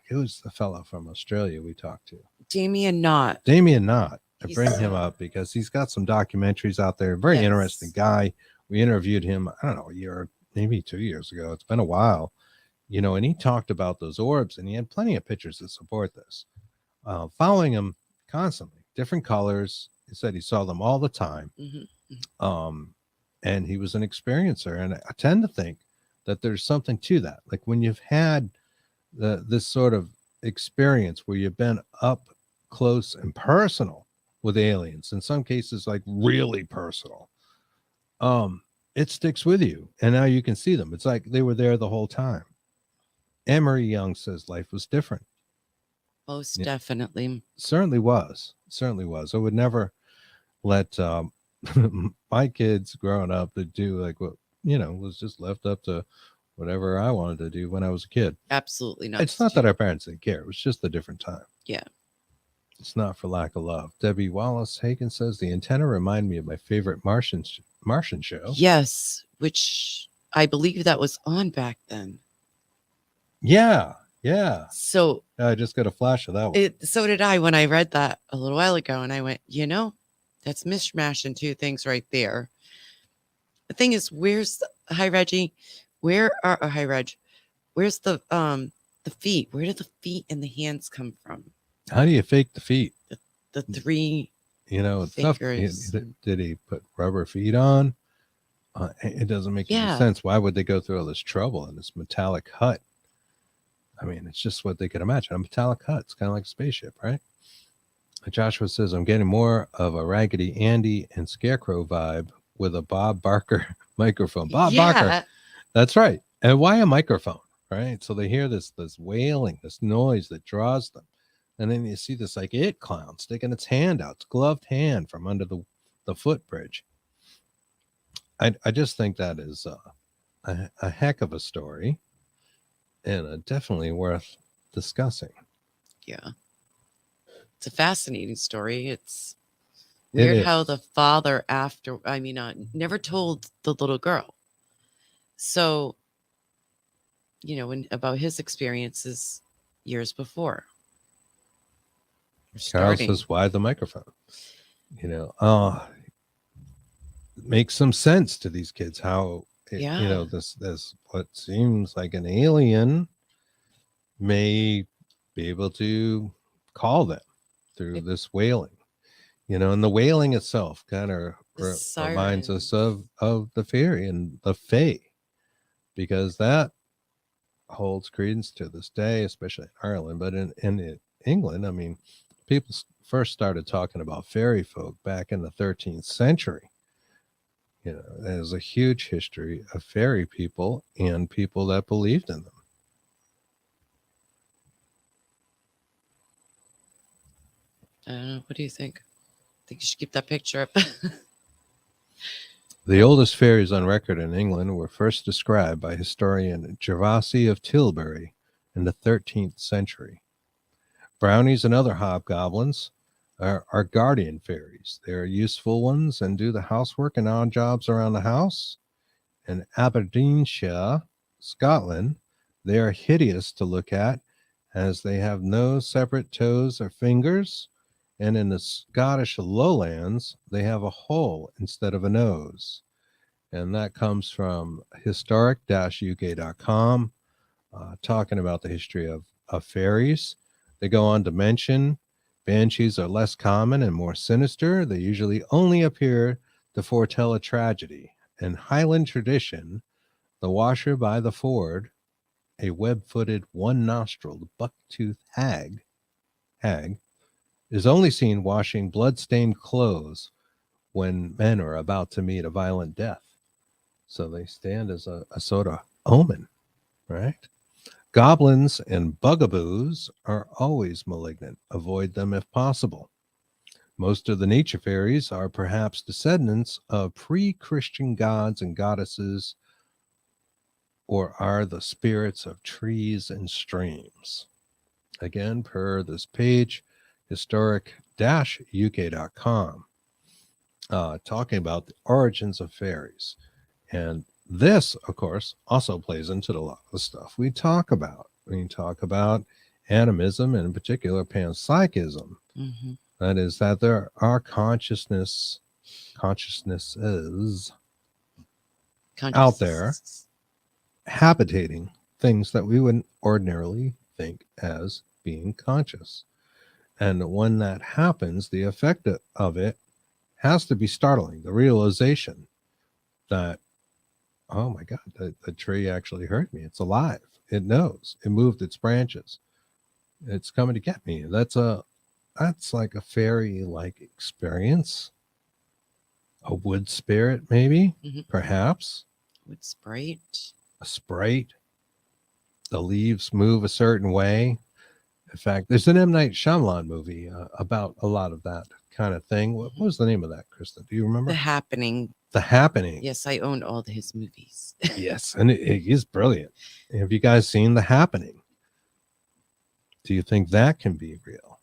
who's the fellow from Australia we talked to? Damien Knott. I bring him up because he's got some documentaries out there. Very interesting guy. We interviewed him, I don't know, a year, maybe 2 years ago. It's been a while, and he talked about those orbs, and he had plenty of pictures to support this. Following him constantly, different colors. He said he saw them all the time. Mm-hmm. And he was an experiencer. And I tend to think that there's something to that. Like when you've had this sort of experience where you've been up close and personal with aliens, in some cases, like really personal, it sticks with you. And now you can see them. It's like they were there the whole time. Emery Young says life was different. Most definitely. Certainly was. I would never let my kids growing up to do like what was just left up to whatever I wanted to do when I was a kid. Absolutely not. It's not that our parents didn't care. It was just a different time. Yeah. It's not for lack of love. Debbie Wallace Hagen says the antenna remind me of my favorite Martian show. Yes, which I believe that was on back then. Yeah. So I just got a flash of that one. So did I when I read that a little while ago, and I went, that's mishmashing two things right there. The thing is, hi Reggie, hi Reg, where's the feet? Where do the feet and the hands come from? How do you fake the feet? The three, stuff. Did he put rubber feet on? It doesn't make any sense. Why would they go through all this trouble in this metallic hut? I mean, it's just what they could imagine. A metallic hut. It's kind of like a spaceship, right? Joshua says, I'm getting more of a Raggedy Andy and Scarecrow vibe with a Bob Barker microphone. Bob Barker. That's right. And why a microphone, right? So they hear this wailing, this noise that draws them. And then you see this like it clown sticking its hand out, its gloved hand from under the footbridge. I just think that is a heck of a story and definitely worth discussing. Yeah. It's a fascinating story. It's weird how the father never told the little girl. So, about his experiences years before. Carl says, why the microphone? It makes some sense to these kids how, this what seems like an alien may be able to call them through this wailing, and the wailing itself kind of reminds us of the fairy and the fae, because that holds credence to this day, especially in Ireland, but in England, I mean, people first started talking about fairy folk back in the 13th century. There's a huge history of fairy people and people that believed in them. I don't know. What do you think? I think you should keep that picture up. The oldest fairies on record in England were first described by historian Gervase of Tilbury in the 13th century. Brownies and other hobgoblins are guardian fairies. They are useful ones and do the housework and odd jobs around the house. In Aberdeenshire, Scotland, they are hideous to look at, as they have no separate toes or fingers, and in the Scottish lowlands, they have a hole instead of a nose. And that comes from historic-uk.com, talking about the history of fairies. They go on to mention banshees are less common and more sinister. They usually only appear to foretell a tragedy. In Highland tradition, the washer by the ford, a web-footed, one-nostriled, buck-toothed hag, is only seen washing blood-stained clothes when men are about to meet a violent death. So they stand as a sort of omen, right? Goblins and bugaboos are always malignant. Avoid them if possible. Most of the nature fairies are perhaps descendants of pre-Christian gods and goddesses, or are the spirits of trees and streams. Again, per this page, historic-uk.com, talking about the origins of fairies. And this, of course, also plays into a lot of the stuff we talk about. We talk about animism, and in particular panpsychism. Mm-hmm. That is, that there are consciousnesses out there habitating things that we wouldn't ordinarily think as being conscious. And when that happens, the effect of it has to be startling. The realization that, oh my God, the tree actually heard me. It's alive. It knows. It moved its branches. It's coming to get me. That's like a fairy-like experience. A wood spirit, maybe, perhaps. Wood sprite. A sprite. The leaves move a certain way. In fact, there's an M. Night Shyamalan movie about a lot of that kind of thing. What was the name of that, Krista? Do you remember? The Happening. The Happening. Yes, I owned all his movies. Yes, and it is brilliant. Have you guys seen The Happening? Do you think that can be real?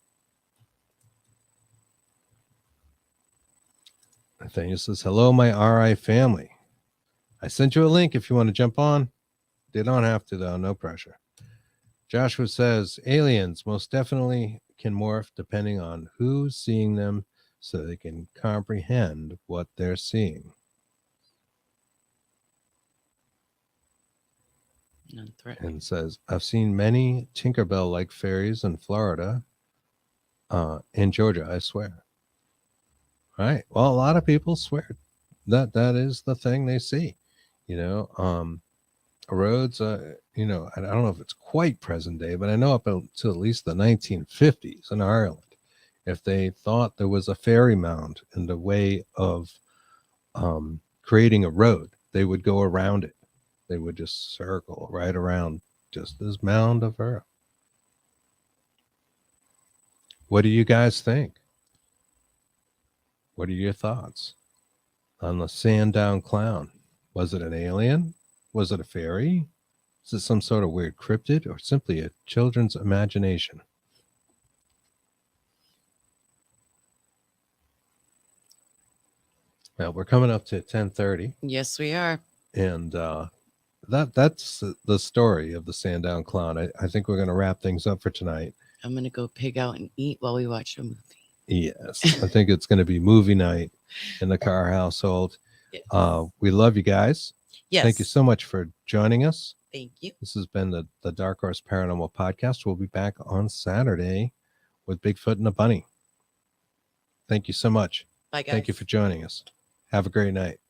Nathaniel says, hello, my RI family. I sent you a link if you want to jump on. They don't have to, though. No pressure. Joshua says, aliens most definitely can morph depending on who's seeing them, so they can comprehend what they're seeing. And says, I've seen many Tinkerbell-like fairies in Florida, in Georgia, I swear. All right. Well, a lot of people swear that is the thing they see. Roads, I don't know if it's quite present day, but I know up until at least the 1950s in Ireland, if they thought there was a fairy mound in the way of creating a road, they would go around it. They would just circle right around just this mound of earth. What do you guys think? What are your thoughts on the Sandown Clown? Was it an alien? Was it a fairy? Is it some sort of weird cryptid, or simply a children's imagination? Well, we're coming up to 10:30. Yes, we are. And that's the story of the Sandown Clown. I think we're going to wrap things up for tonight. I'm going to go pig out and eat while we watch a movie. Yes, I think it's going to be movie night in the Carr household. Yes. We love you guys. Yes. Thank you so much for joining us. Thank you. This has been the Dark Horse Paranormal Podcast. We'll be back on Saturday with Bigfoot and a Bunny. Thank you so much. Bye, guys. Thank you for joining us. Have a great night.